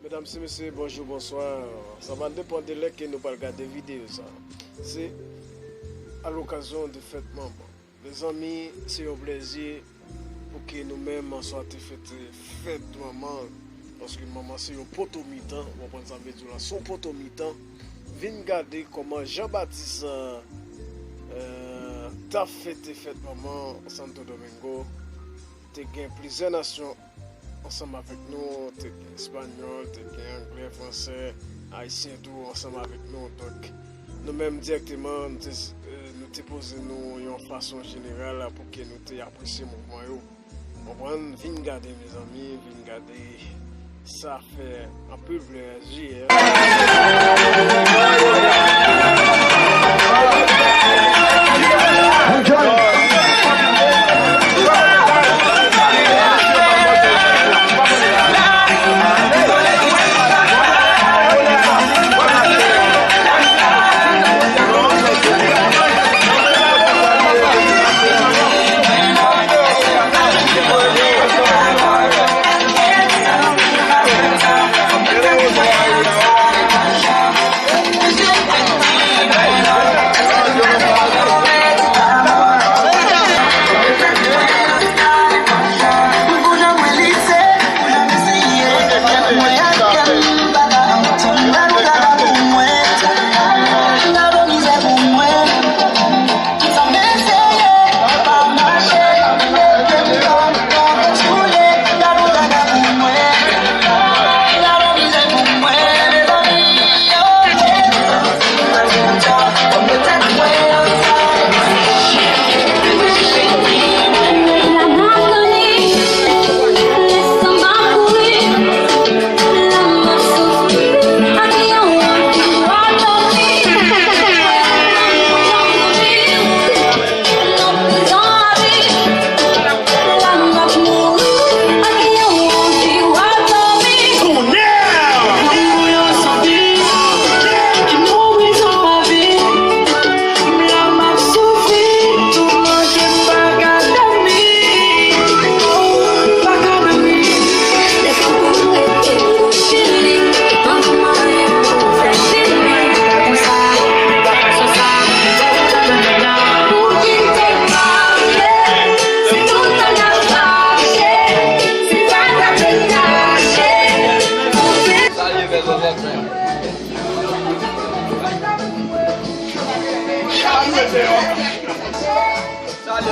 Mesdames et messieurs, bonjour, bonsoir. Ça va dépendre de l'heure que nous allons regarder la vidéo. C'est à l'occasion de fête maman. Les amis, c'est un plaisir pour que nous-mêmes en soit fête maman. Parce que maman, c'est un poteau mi-temps. On va prendre ça veut dire son poteau mi-temps. Viens regarder comment Jean-Baptiste t'a fête maman au Santo Domingo. Tu as plusieurs nations ensemble avec nous, tu es espagnol, tu es anglais, français, haïtien, tout ensemble avec nous. Donc, nous-mêmes directement, nous te posons une façon générale pour que nous apprécions le mouvement. On viens regarder mes amis, viens regarder, ça fait un peu plaisir. Dale,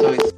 Sorry.